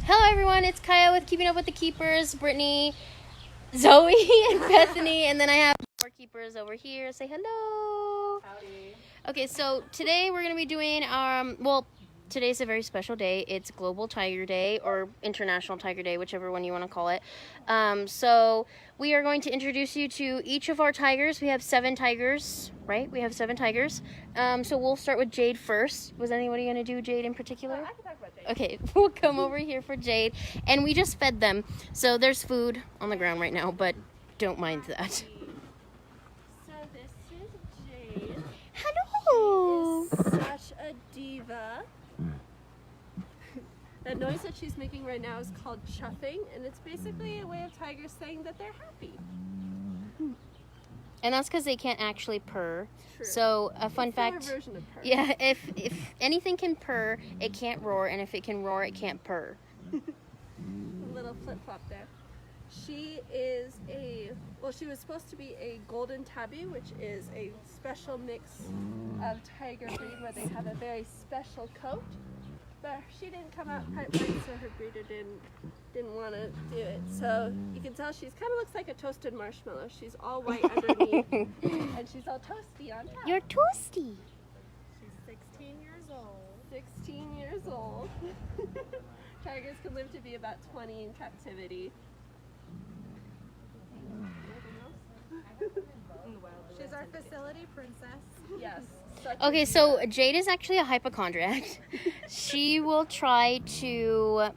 Hello everyone, it's Kaya with Keeping Up with the Keepers, Brittany, Zoe, and Bethany, and then I have more keepers over here. Say hello. Howdy. Okay, so today we're going to be doing, today's a very special day. It's Global Tiger Day, or International Tiger Day, whichever one you want to call it. So we are going to introduce you to each of our tigers. We have 7 tigers, right? We have 7 tigers. So we'll start with Jade first. Was anybody going to do Jade in particular? I can talk about Jade. Okay, we'll come over here for Jade. And we just fed them. So there's food on the ground right now, but don't mind that. So this is Jade. Hello! She is such a diva. The noise that she's making right now is called chuffing, and it's basically a way of tigers saying that they're happy. And that's because they can't actually purr. True. So a fun It's their fact. version of purr. Yeah, if anything can purr, it can't roar, and if it can roar, it can't purr. A little flip-flop there. She is she was supposed to be a golden tabby, which is a special mix of tiger breed where they have a very special coat. But she didn't come out quite right, so her breeder didn't want to do it. So you can tell she's kind of looks like a toasted marshmallow. She's all white underneath, and she's all toasty on top. You're toasty. She's 16 years old. 16 years old. Tigers can live to be about 20 in captivity. She's our facility princess. Yes. Okay, so Jade is actually a hypochondriac. She will try to...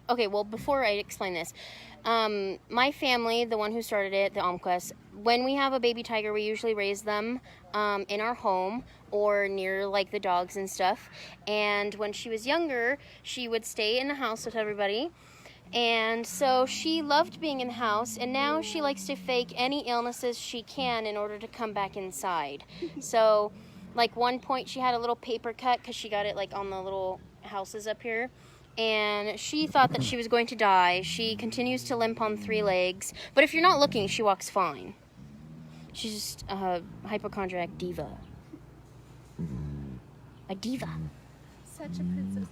Okay, well, before I explain this, my family, the one who started it, the Omquest, when we have a baby tiger, we usually raise them in our home or near, like, the dogs and stuff. And when she was younger, she would stay in the house with everybody. And so she loved being in the house, and now she likes to fake any illnesses she can in order to come back inside. So, like, one point she had a little paper cut because she got it, like, on the little houses up here. And she thought that she was going to die. She continues to limp on 3 legs. But if you're not looking, she walks fine. She's just a hypochondriac diva. A diva. Such a princess.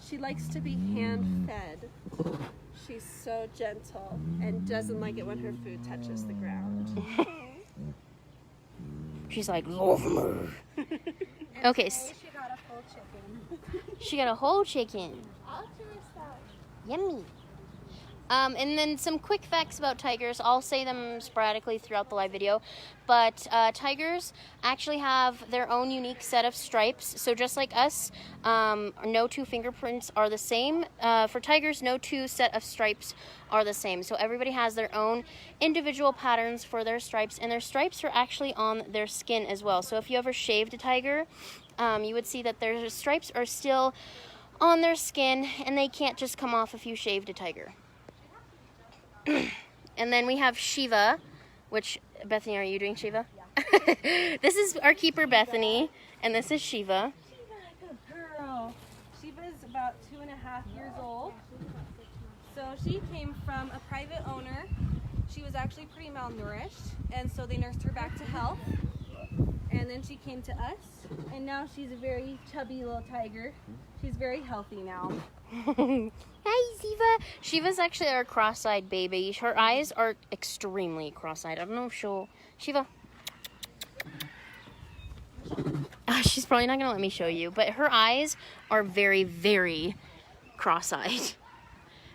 She likes to be hand-fed. She's so gentle and doesn't like it when her food touches the ground. She's like, love me. Okay. Today she got a full chicken. She got a whole chicken. All to herself. Yummy. And then some quick facts about tigers. I'll say them sporadically throughout the live video. But tigers actually have their own unique set of stripes. So just like us, no 2 fingerprints are the same. For tigers, no 2 set of stripes are the same. So everybody has their own individual patterns for their stripes. And their stripes are actually on their skin as well. So if you ever shaved a tiger, you would see that their stripes are still on their skin. And they can't just come off if you shaved a tiger. And then we have Shiva, which, Bethany, are you doing Shiva? Yeah. This is our keeper, Bethany, and this is Shiva. Shiva, good girl. Shiva's about 2.5 years old. So she came from a private owner. She was actually pretty malnourished, and so they nursed her back to health. And then she came to us, and now she's a very chubby little tiger. She's very healthy now. Hi, Shiva. Shiva's actually our cross-eyed baby. Her eyes are extremely cross-eyed. I don't know if she'll... Shiva. She's probably not going to let me show you, but her eyes are very, very cross-eyed.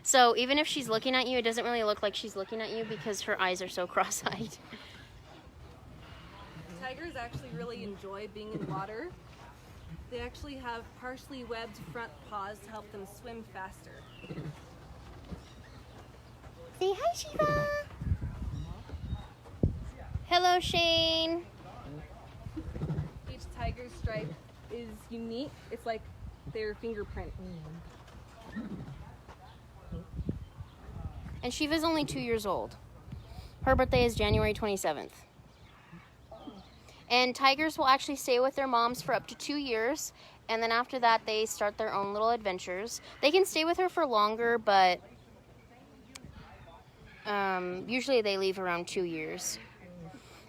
So even if she's looking at you, it doesn't really look like she's looking at you because her eyes are so cross-eyed. Tigers actually really enjoy being in water. They actually have partially webbed front paws to help them swim faster. Say hi, Shiva. Hello, Shane. Each tiger's stripe is unique. It's like their fingerprint. And Shiva's only 2 years old. Her birthday is January 27th. And tigers will actually stay with their moms for up to 2 years. And then after that, they start their own little adventures. They can stay with her for longer, but usually they leave around 2 years.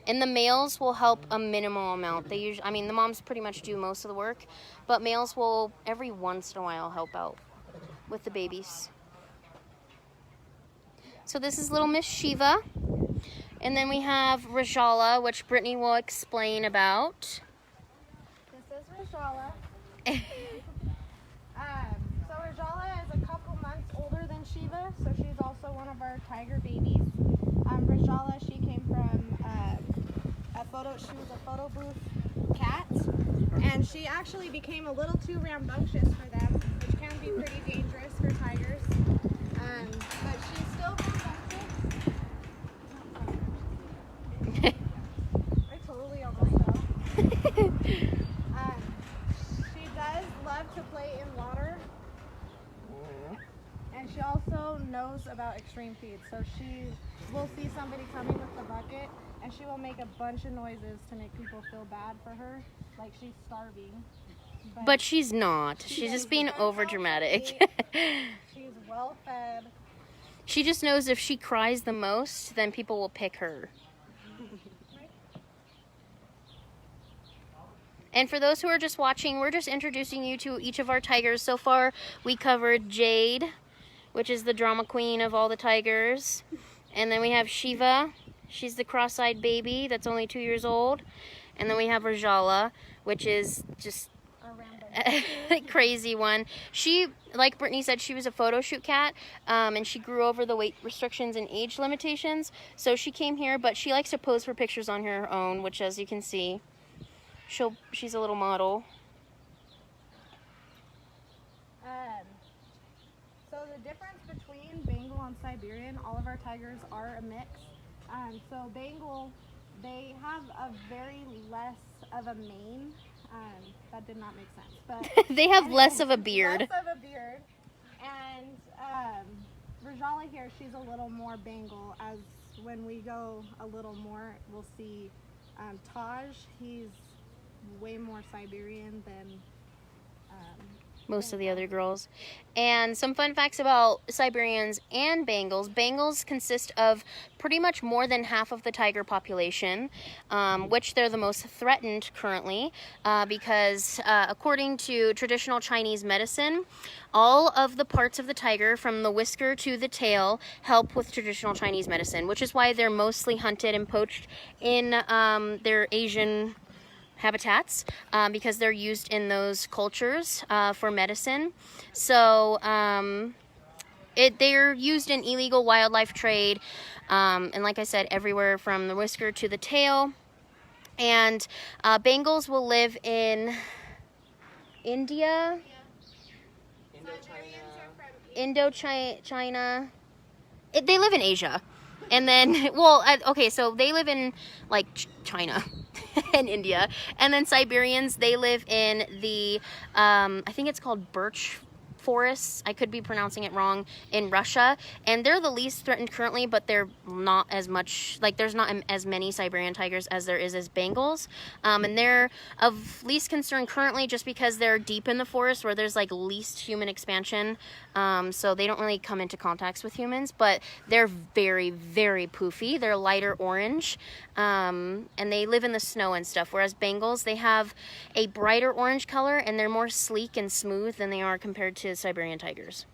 And the males will help a minimal amount. They usually, I mean, the moms pretty much do most of the work, but males will every once in a while help out with the babies. So this is little Miss Shiva. And then we have Rajala, which Brittany will explain about. This is Rajala. So Rajala is a couple months older than Shiva, so she's also one of our tiger babies. Rajala, she came from she was a photo booth cat, and she actually became a little too rambunctious for them, which can be pretty dangerous for tigers. But she's still rambunctious. I totally almost fell. She does love to play in water, and she also knows about extreme feed. So she will see somebody coming with the bucket, and she will make a bunch of noises to make people feel bad for her, like she's starving. But she's not. She's just being over dramatic. She's well fed. She just knows if she cries the most, then people will pick her. And for those who are just watching, we're just introducing you to each of our tigers. So far, we covered Jade, which is the drama queen of all the tigers. And then we have Shiva. She's the cross-eyed baby that's only 2 years old. And then we have Rajala, which is just a crazy one. She, like Brittany said, she was a photo shoot cat, and she grew over the weight restrictions and age limitations. So she came here, but she likes to pose for pictures on her own, which, as you can see, she's a little model. So the difference between Bengal and Siberian, all of our tigers are a mix. So Bengal, they have a very less of a mane. That did not make sense, but They have less of a beard. Less of a beard. And Rajala here, she's a little more Bengal. As when we go a little more, we'll see Taj. He's way more Siberian than most of the other girls. And some fun facts about Siberians and Bengals. Bengals consist of pretty much more than half of the tiger population, which they're the most threatened currently, because according to traditional Chinese medicine, all of the parts of the tiger, from the whisker to the tail, help with traditional Chinese medicine, which is why they're mostly hunted and poached in their Asian habitats, because they're used in those cultures for medicine. So they're used in illegal wildlife trade, and like I said, everywhere from the whisker to the tail. And Bengals will live in India, Indochina. They live in Asia. And then, well, okay, so they live in, like, China and India. And then Siberians, they live in the, I think it's called birch forests. I could be pronouncing it wrong, in Russia. And they're the least threatened currently, but they're not as much, like, there's not as many Siberian tigers as there is as Bengals. And they're of least concern currently just because they're deep in the forest where there's, like, least human expansion. So they don't really come into contacts with humans, but they're very, very poofy. They're lighter orange, and they live in the snow and stuff, whereas Bengals, they have a brighter orange color, and they're more sleek and smooth than they are compared to Siberian tigers.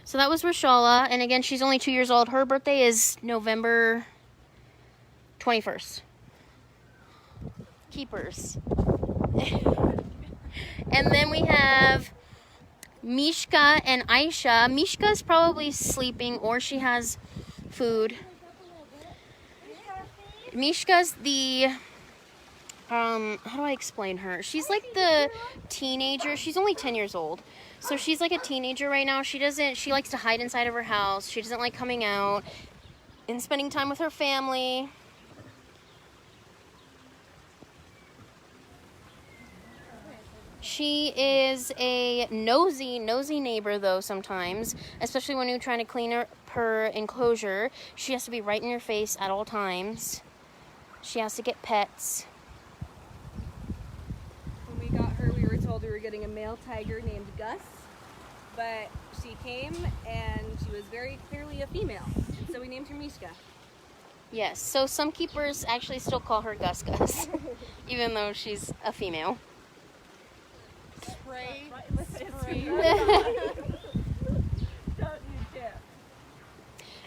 So that was Rajala, and again, she's only 2 years old. Her birthday is November 21st. Keepers. And then we have Mishka and Aisha. Mishka's probably sleeping, or she has food. Mishka's the, how do I explain her? She's like the teenager. She's only 10 years old. So she's like a teenager right now. She likes to hide inside of her house. She doesn't like coming out and spending time with her family. She is a nosy neighbor, though, sometimes, especially when you're trying to clean her enclosure. She has to be right in your face at all times. She has to get pets. When we got her, we were told we were getting a male tiger named Gus, but she came and she was very clearly a female, and so we named her Mishka. Yes, so some keepers actually still call her Gus Gus, even though she's a female. spray. Spray.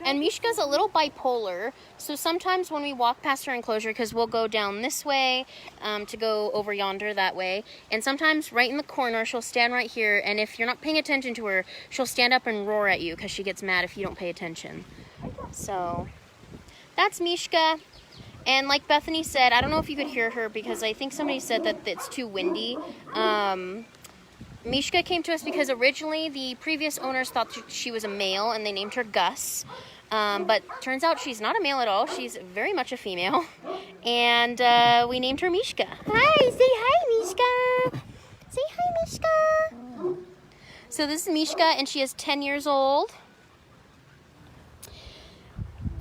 And Mishka's a little bipolar, so sometimes when we walk past her enclosure, because we'll go down this way to go over yonder that way, and sometimes right in the corner she'll stand right here, and if you're not paying attention to her, she'll stand up and roar at you because she gets mad if you don't pay attention. So that's Mishka. And like Bethany said, I don't know if you could hear her because I think somebody said that it's too windy. Mishka came to us because originally the previous owners thought she was a male and they named her Gus. But turns out she's not a male at all. She's very much a female. And we named her Mishka. Hi, say hi, Mishka. Say hi, Mishka. So this is Mishka, and she is 10 years old.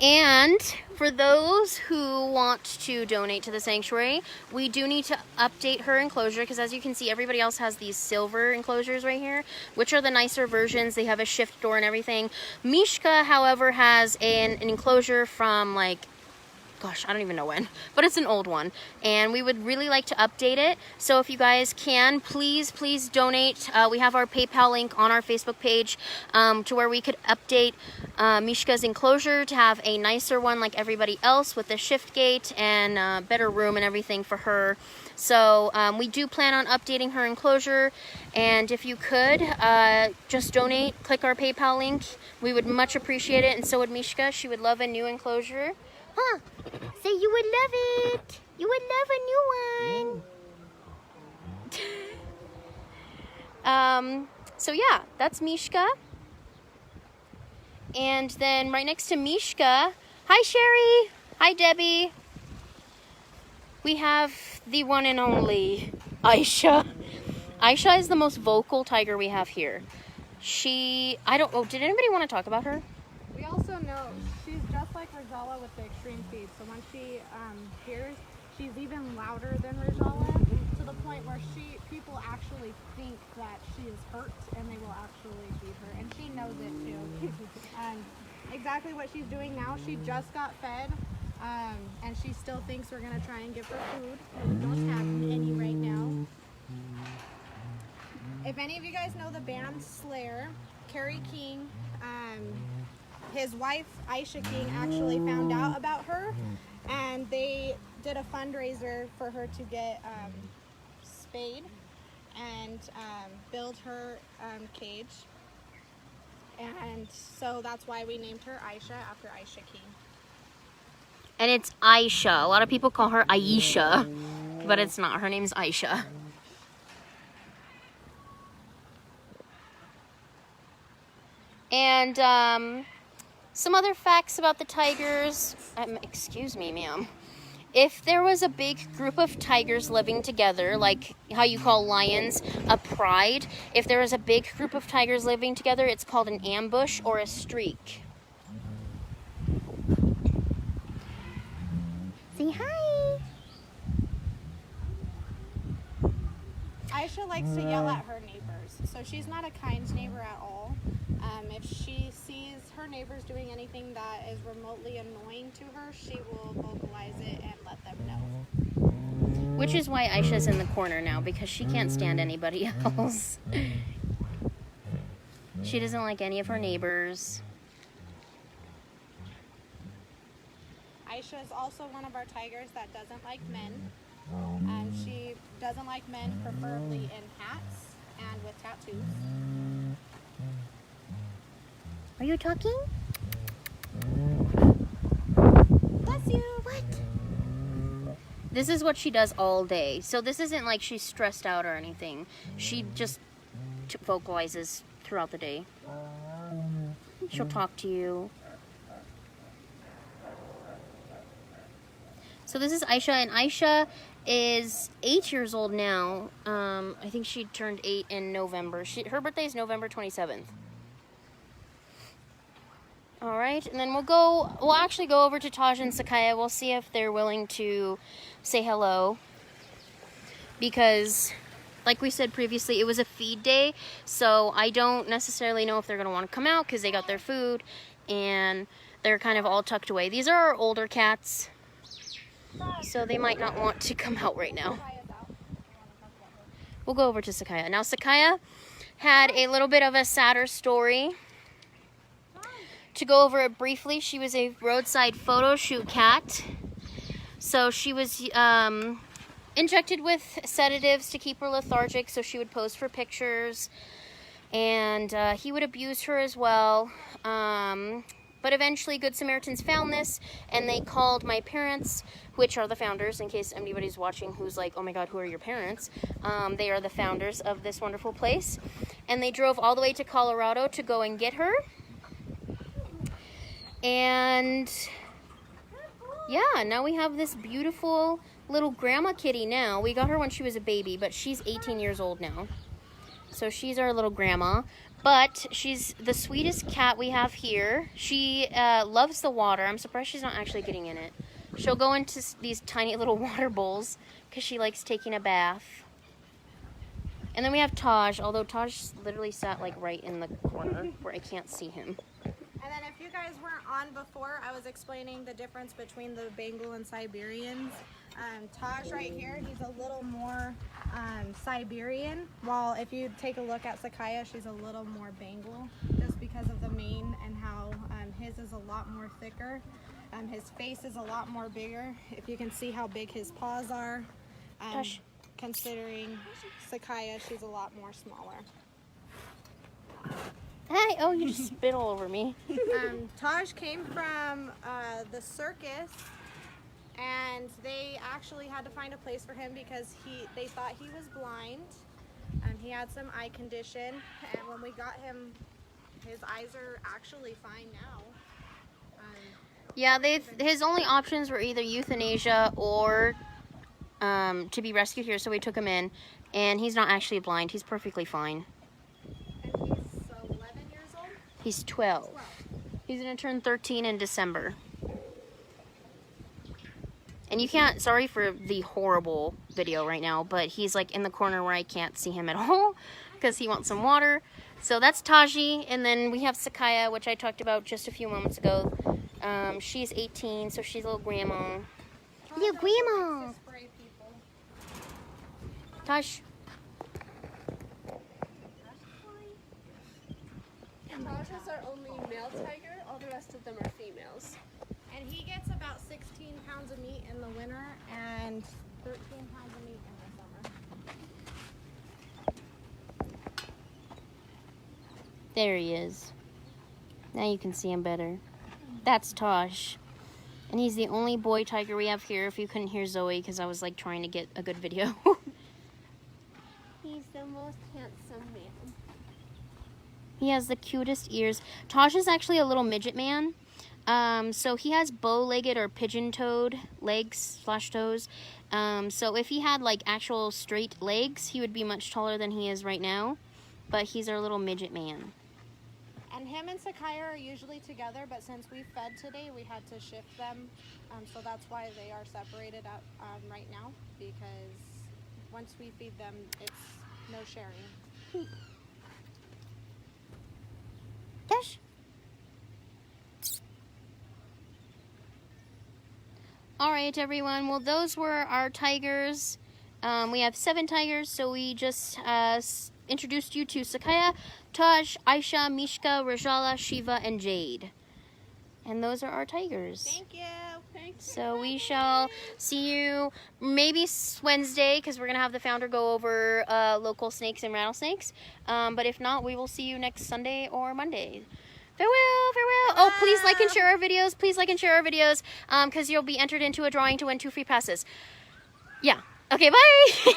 And for those who want to donate to the sanctuary, we do need to update her enclosure because as you can see, everybody else has these silver enclosures right here, which are the nicer versions. They have a shift door and everything. Mishka, however, has an enclosure from like, gosh, I don't even know when, but it's an old one, and we would really like to update it. So if you guys can, please donate. We have our PayPal link on our Facebook page to where we could update Mishka's enclosure to have a nicer one like everybody else with the shift gate and better room and everything for her. So we do plan on updating her enclosure, and if you could just donate, click our PayPal link. We would much appreciate it, and so would Mishka. She would love a new enclosure. Huh? Say you would love it. You would love a new one. So yeah, that's Mishka. And then right next to Mishka, hi Sherry, hi Debbie. We have the one and only Aisha. Aisha is the most vocal tiger we have here. Did anybody want to talk about her? We also know she's just like Rajala with the extreme feed. So when she hears, she's even louder than Rajala to the point where people actually think that she is hurt and they will actually feed her. And she knows it too. Exactly what she's doing now. She just got fed and she still thinks we're going to try and give her food. We don't have any right now. If any of you guys know the band Slayer, Carrie King, his wife, Aisha King, actually found out about her, and they did a fundraiser for her to get spayed and build her cage. And so that's why we named her Aisha, after Aisha King. And it's Aisha. A lot of people call her Aisha, but it's not. Her name's Aisha. And some other facts about the tigers. Excuse me, ma'am. If there was a big group of tigers living together, like how you call lions a pride, if there was a big group of tigers living together, it's called an ambush or a streak. Say hi. Aisha likes to yell at her neighbors, so she's not a kind neighbor at all. If she sees her neighbors doing anything that is remotely annoying to her, she will vocalize it and let them know. Which is why Aisha's in the corner now, because she can't stand anybody else. She doesn't like any of her neighbors. Aisha is also one of our tigers that doesn't like men. She doesn't like men, preferably in hats and with tattoos. Are you talking? Bless you. What? This is what she does all day. So this isn't like she's stressed out or anything. She just vocalizes throughout the day. She'll talk to you. So this is Aisha, and Aisha is 8 years old now. I think she turned 8 in November. Her birthday is November 27th. All right, and then we'll actually go over to Taj and Sakaya. We'll see if they're willing to say hello. Because, like we said previously, it was a feed day, so I don't necessarily know if they're going to want to come out because they got their food, and they're kind of all tucked away. These are our older cats, so they might not want to come out right now. We'll go over to Sakaya. Now, Sakaya had a little bit of a sadder story. to go over it briefly, she was a roadside photo shoot cat. So she was injected with sedatives to keep her lethargic so she would pose for pictures. And he would abuse her as well. But eventually Good Samaritans found this, and they called my parents, which are the founders, in case anybody's watching who's like, oh my god, who are your parents? They are the founders of this wonderful place. And they drove all the way to Colorado to go and get her. And yeah, now we have this beautiful little grandma kitty now. We got her when she was a baby, but she's 18 years old now. So she's our little grandma. But she's the sweetest cat we have here. She loves the water. I'm surprised she's not actually getting in it. She'll go into these tiny little water bowls because she likes taking a bath. And then we have Taj, although Taj literally sat like right in the corner where I can't see him. And then if you guys weren't on before, I was explaining the difference between the Bengal and Siberians. Taj right here, he's a little more Siberian, while if you take a look at Sakaya, she's a little more Bengal, just because of the mane and how his is a lot more thicker. His face is a lot more bigger. If you can see how big his paws are, considering Sakaya, she's a lot more smaller. Hi, oh, you just spit all over me. Taj came from the circus, and they actually had to find a place for him because they thought he was blind. He had some eye condition, and when we got him, his eyes are actually fine now. Yeah, his only options were either euthanasia or to be rescued here, so we took him in. And he's not actually blind. He's perfectly fine. And he's 11 years old? He's 12. He's going to turn 13 in December. And you can't, sorry for the horrible video right now, but he's like in the corner where I can't see him at all because he wants some water. So that's Taji, and then we have Sakaya, which I talked about just a few moments ago. She's 18, so she's a little grandma. Little grandma! Taj. Taj is our only male tiger. All the rest of them are females. And he gets about 16 pounds of meat in the winter and 13 pounds of meat in the summer. There he is. Now you can see him better. That's Tosh. And he's the only boy tiger we have here, if you couldn't hear Zoe, because I was like trying to get a good video. He's the most handsome man. He has the cutest ears. Tosh is actually a little midget man. So he has bow-legged or pigeon-toed legs / toes. So if he had like actual straight legs, he would be much taller than he is right now. But he's our little midget man. And him and Sakaya are usually together, but since we fed today, we had to shift them. So that's why they are separated up right now, because once we feed them, it's no sharing. Yes. All right, everyone. Well, those were our tigers. We have 7 tigers, so we just introduced you to Sakaya, Taj, Aisha, Mishka, Rajala, Shiva, and Jade. And those are our tigers. Thank you. Thanks. So we shall see you maybe Wednesday, because we're going to have the founder go over local snakes and rattlesnakes. But if not, we will see you next Sunday or Monday. Farewell, farewell. Oh, please like and share our videos. Please like and share our videos, because you'll be entered into a drawing to win 2 free passes. Yeah. Okay, bye.